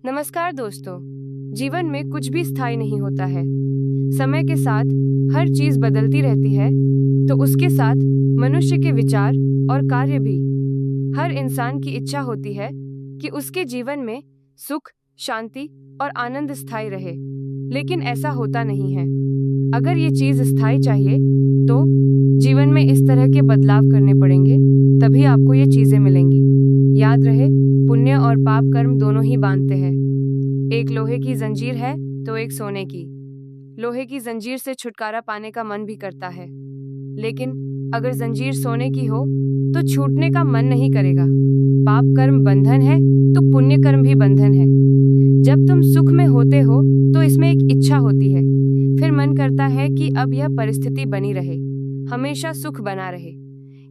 नमस्कार दोस्तों। जीवन में कुछ भी स्थायी नहीं होता है। समय के साथ हर चीज बदलती रहती है, तो उसके साथ मनुष्य के विचार और कार्य भी। हर इंसान की इच्छा होती है कि उसके जीवन में सुख, शांति और आनंद स्थायी रहे, लेकिन ऐसा होता नहीं है। अगर ये चीज स्थायी चाहिए, तो जीवन में इस तरह के बदलाव करने पड़ेंगे, तभी आपको ये चीजें मिलेंगी। याद रहे, पुण्य और पाप कर्म दोनों ही बांधते हैं। एक लोहे की जंजीर है तो एक सोने की। लोहे की जंजीर से छुटकारा पाने का मन भी करता है, लेकिन अगर जंजीर सोने की हो तो छूटने का मन नहीं करेगा। पाप कर्म बंधन है तो पुण्य कर्म भी बंधन है। जब तुम सुख में होते हो तो इसमें एक इच्छा होती है, फिर मन करता है कि अब यह परिस्थिति बनी रहे, हमेशा सुख बना रहे।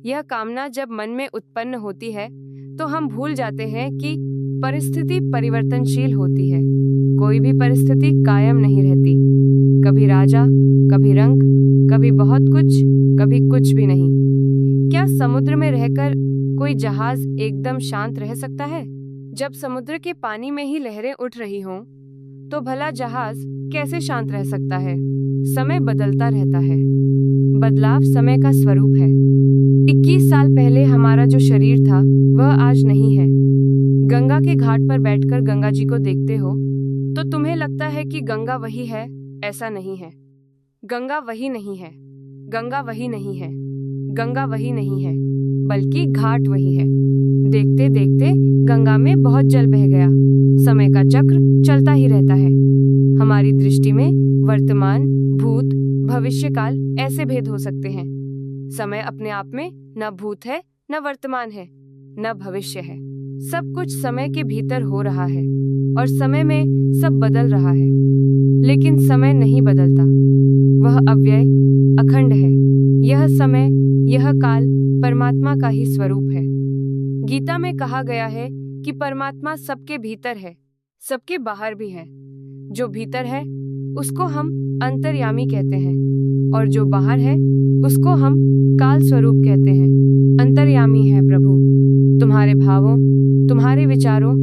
यह कामना जब मन में उत्पन्न होती है तो हम भूल जाते हैं कि परिस्थिति परिवर्तनशील होती है। कोई भी परिस्थिति कायम नहीं रहती। कभी राजा, कभी रंक, कभी बहुत कुछ, कभी कुछ भी नहीं। क्या समुद्र में रहकर कोई जहाज एकदम शांत रह सकता है? जब समुद्र के पानी में ही लहरें उठ रही हों, तो भला जहाज कैसे शांत रह सकता है? समय बदलता रहता है। बदलाव समय का स्वरूप है। 21 साल पहले हमारा जो शरीर था, वह आज नहीं है। गंगा के घाट पर बैठकर गंगा जी को देखते हो तो तुम्हें लगता है कि गंगा वही है। ऐसा नहीं है। गंगा वही नहीं है। गंगा वही नहीं है। गंगा वही नहीं है, बल्कि घाट वही है। देखते देखते गंगा में बहुत जल बह गया। समय का चक्र चलता ही रहता है। हमारी दृष्टि में वर्तमान, भूत, भविष्यकाल ऐसे भेद हो सकते हैं। समय अपने आप में न भूत है, न वर्तमान है, न भविष्य है। सब कुछ समय के भीतर हो रहा है और समय में सब बदल रहा है, लेकिन समय नहीं बदलता। वह अव्यय, अखंड है। यह समय, यह काल परमात्मा का ही स्वरूप है। गीता में कहा गया है कि परमात्मा सबके भीतर है, सबके बाहर भी है। जो भीतर है उसको हम अंतर्यामी कहते हैं, और जो बाहर है उसको हम काल स्वरूप कहते हैं। अंतर्यामी है प्रभु, तुम्हारे भावों, तुम्हारे विचारों,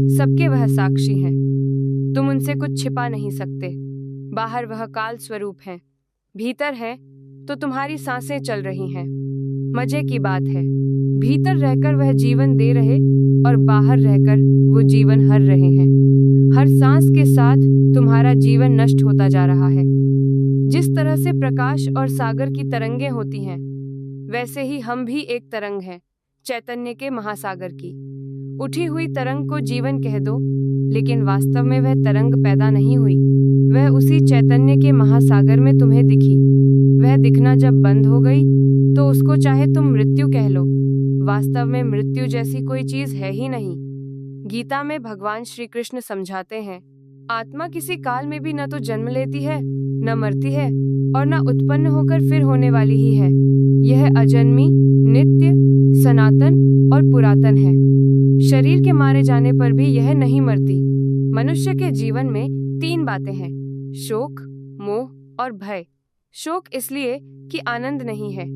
सबके वह साक्षी हैं। तुम उनसे कुछ छिपा नहीं सकते। बाहर वह काल स्वरूप है, भीतर है तो तुम्हारी सांसें चल रही हैं। मजे की बात है, भीतर रहकर वह जीवन दे रहे और बाहर रहकर वो जीवन हर रहे हैं। हर सांस के साथ तुम्हारा जीवन नष्ट होता जा रहा है। जिस तरह से प्रकाश और सागर की तरंगें होती हैं, वैसे ही हम भी एक तरंग हैं, चैतन्य के महासागर की। उठी हुई तरंग को जीवन कह दो, लेकिन वास्तव में वह तरंग पैदा नहीं हुई। वह उसी चैतन्य के महासागर में तुम्हें दिखी। वह दिखना जब बंद हो गई तो उसको चाहे तुम मृत्यु कह लो। वास्तव में मृत्यु जैसी कोई चीज है ही नहीं। गीता में भगवान श्री कृष्ण समझाते हैं, आत्मा किसी काल में भी न तो जन्म लेती है, न मरती है, और न उत्पन्न होकर फिर होने वाली ही है। यह अजन्मी, नित्य, सनातन और पुरातन है। शरीर के मारे जाने पर भी यह नहीं मरती। मनुष्य के जीवन में 3 बातें हैं, शोक, मोह और भय। शोक इसलिए कि आनंद नहीं है,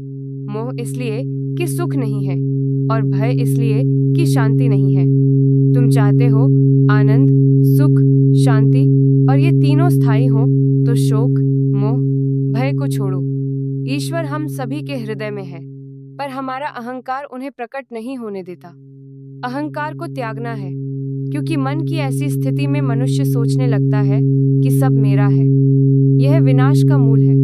मोह इसलिए कि सुख नहीं है, और भय इसलिए कि शांति नहीं है। तुम चाहते हो आनंद, सुख, शांति और ये तीनों स्थायी हो, तो शोक, मोह, भय को छोड़ो। ईश्वर हम सभी के हृदय में है, पर हमारा अहंकार उन्हें प्रकट नहीं होने देता। अहंकार को त्यागना है, क्योंकि मन की ऐसी स्थिति में मनुष्य सोचने लगता है कि सब मेरा है। यह विनाश का मूल है।